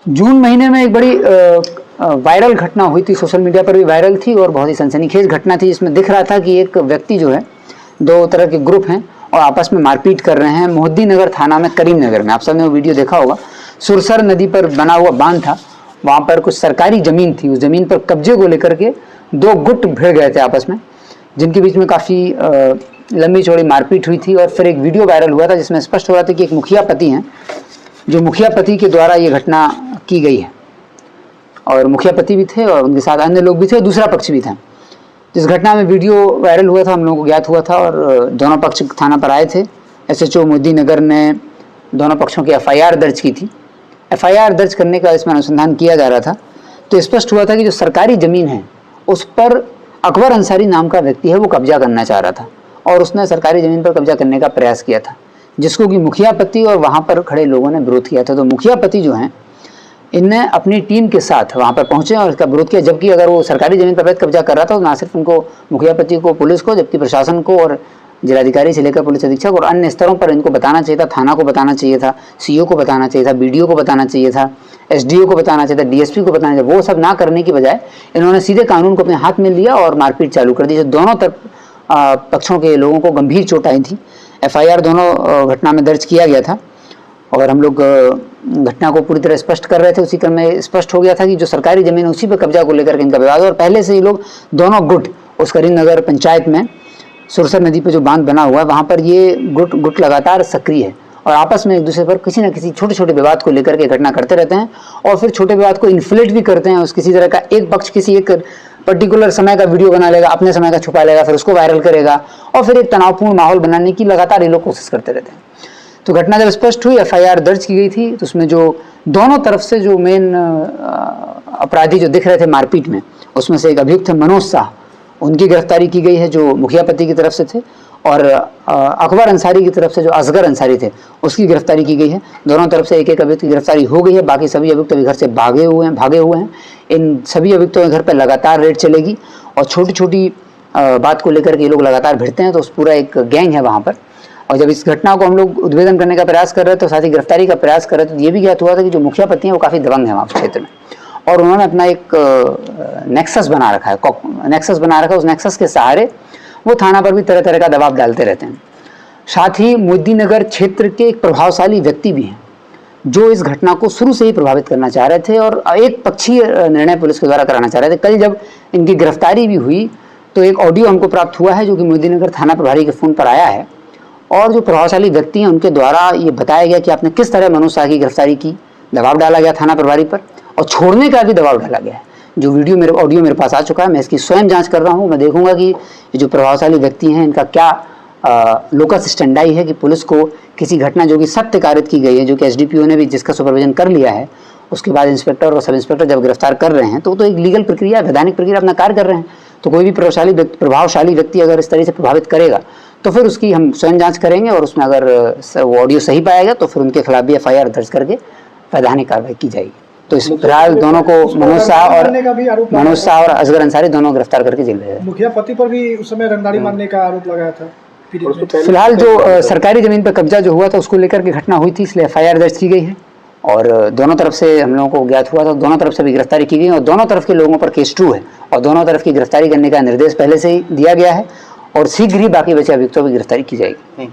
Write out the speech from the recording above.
जून महीने में एक बड़ी वायरल घटना हुई थी, सोशल मीडिया पर भी वायरल थी और बहुत ही सनसनीखेज घटना थी, जिसमें दिख रहा था कि एक व्यक्ति जो है, दो तरह के ग्रुप हैं और आपस में मारपीट कर रहे हैं। मोहद्दीनगर थाना में, करीमनगर में, आप सबने वो वीडियो देखा होगा। सुरसर नदी पर बना हुआ बांध था, वहाँ पर कुछ सरकारी जमीन थी, उस जमीन पर कब्जे को लेकर के दो गुट भिड़ गए थे आपस में, जिनके बीच में काफ़ी लंबी चौड़ी मारपीट हुई थी। और फिर एक वीडियो वायरल हुआ था जिसमें स्पष्ट हो रहा था कि एक मुखिया पति हैं, जो मुखिया पति के द्वारा ये घटना की गई है, और मुखिया पति भी थे और उनके साथ अन्य लोग भी थे और दूसरा पक्ष भी था। जिस घटना में वीडियो वायरल हुआ था, हम लोगों को ज्ञात हुआ था और दोनों पक्ष थाना पर आए थे। SHO मोहद्दीनगर ने दोनों पक्षों की FIR दर्ज की थी। FIR दर्ज करने का इसमें अनुसंधान किया जा रहा था, तो स्पष्ट हुआ था कि जो सरकारी ज़मीन है उस पर अकबर अंसारी नाम का व्यक्ति है, वो कब्जा करना चाह रहा था और उसने सरकारी ज़मीन पर कब्जा करने का प्रयास किया था, जिसको कि मुखिया पति और वहाँ पर खड़े लोगों ने विरोध किया था। तो मुखिया पति जो हैं, इनने अपनी टीम के साथ वहाँ पर पहुँचे और इसका विरोध किया, जबकि अगर वो सरकारी ज़मीन पर अवैध कब्जा कर रहा था तो ना सिर्फ उनको, मुखिया पति को, पुलिस को, जबकि प्रशासन को और जिलाधिकारी से लेकर पुलिस अधीक्षक और अन्य स्तरों पर इनको बताना चाहिए था। थाना को बताना चाहिए था, CO को बताना चाहिए था, BDO को बताना चाहिए था, SDO को बताना चाहिए था, DSP को बताना चाहिए। वो सब ना करने की बजाय इन्होंने सीधे कानून को अपने हाथ में लिया और मारपीट चालू कर दी। दोनों तरफ पक्षों के लोगों को गंभीर चोट आई थी। FIR दोनों घटना में दर्ज किया गया था और हम लोग घटना को पूरी तरह स्पष्ट कर रहे थे। उसी क्रम में स्पष्ट हो गया था कि जो सरकारी ज़मीन है उसी पर कब्जा को लेकर के इनका विवाद है और पहले से ही लोग दोनों गुट उस करीमनगर पंचायत में सुरसर नदी पर जो बांध बना हुआ है वहाँ पर ये गुट लगातार सक्रिय है और आपस में एक दूसरे पर किसी न किसी छोटे छोटे विवाद को लेकर के घटना करते रहते हैं और फिर छोटे विवाद को इन्फ्लेट भी करते हैं। उस किसी तरह का एक पक्ष किसी एक पर्टिकुलर समय का वीडियो बना लेगा, अपने समय का छुपा लेगा, फिर उसको वायरल करेगा और फिर एक तनावपूर्ण माहौल बनाने की लगातार ये लोग कोशिश करते रहते हैं। तो घटना जब स्पष्ट हुई, FIR दर्ज की गई थी, तो उसमें जो दोनों तरफ से जो मेन अपराधी जो दिख रहे थे मारपीट में, उसमें से एक अभियुक्त है मनोज शाह, उनकी गिरफ्तारी की गई है जो मुखिया पति की तरफ से थे, और अकबर अंसारी की तरफ से जो असगर अंसारी थे उसकी गिरफ्तारी की गई है। दोनों तरफ से एक एक अभियुक्त की गिरफ्तारी हो गई है। बाकी सभी अभियुक्त अभी घर से भागे हुए हैं। इन सभी अभियुक्तों के घर पर लगातार रेड चलेगी और छोटी छोटी बात को लेकर के ये लोग लगातार भिड़ते हैं, तो उस पूरा एक गैंग है वहाँ पर। और जब इस घटना को हम लोग उद्भेदन करने का प्रयास कर रहे थे तो साथ ही गिरफ्तारी का प्रयास कर रहे थे, तो ये भी ज्ञात हुआ था कि जो मुखिया पति हैं वो काफ़ी दबंग है वहाँ क्षेत्र में और उन्होंने अपना एक नेक्सस बना रखा है। उस नेक्सस के सहारे वो थाना पर भी तरह तरह का दबाव डालते रहते हैं। साथ ही मोहद्दीनगर क्षेत्र के एक प्रभावशाली व्यक्ति भी हैं जो इस घटना को शुरू से ही प्रभावित करना चाह रहे थे और एक पक्षीय निर्णय पुलिस के द्वारा कराना चाह रहे थे। कल जब इनकी गिरफ्तारी भी हुई तो एक ऑडियो हमको प्राप्त हुआ है जो कि मोहद्दीनगर थाना प्रभारी के फ़ोन पर आया है और जो प्रभावशाली व्यक्ति हैं उनके द्वारा ये बताया गया कि आपने किस तरह मनोज शाह की गिरफ्तारी की, दबाव डाला गया थाना प्रभारी पर और छोड़ने का भी दबाव डाला गया है। जो ऑडियो मेरे पास आ चुका है, मैं इसकी स्वयं जांच कर रहा हूँ। मैं देखूंगा कि ये जो प्रभावशाली व्यक्ति हैं इनका क्या लोकस स्टैंडाई है कि पुलिस को किसी घटना जो कि सत्य कारित की गई है, जो कि SDPO ने भी जिसका सुपरविजन कर लिया है, उसके बाद इंस्पेक्टर और सब इंस्पेक्टर जब गिरफ्तार कर रहे हैं तो एक लीगल प्रक्रिया, वैधानिक प्रक्रिया अपना कार्य कर रहे हैं। तो कोई भी प्रभावशाली व्यक्ति अगर इस तरह से प्रभावित करेगा तो फिर उसकी हम स्वयं जांच करेंगे और उसमें अगर वो ऑडियो सही पाया गया तो फिर उनके खिलाफ भी FIR दर्ज करके वैधानिक कार्रवाई की जाएगी। तो इस फिलहाल दोनों को मनोज शाह और असगर अंसारी दोनों गिरफ्तार करके जेल भेजा। मुखिया पति पर भी उस समय रंगदारी मारने का आरोप लगाया था। फिलहाल जो सरकारी जमीन पर कब्जा जो हुआ था उसको लेकर के घटना हुई थी, इसलिए FIR दर्ज की गई है और दोनों तरफ से हम लोगों को ज्ञात हुआ था, दोनों तरफ से भी गिरफ्तारी की गई और दोनों तरफ के लोगों पर केस ट्रू है और दोनों तरफ की गिरफ्तारी करने का निर्देश पहले से ही दिया गया है और शीघ्र ही बाकी बचे अभियुक्तों की गिरफ्तारी की जाएगी।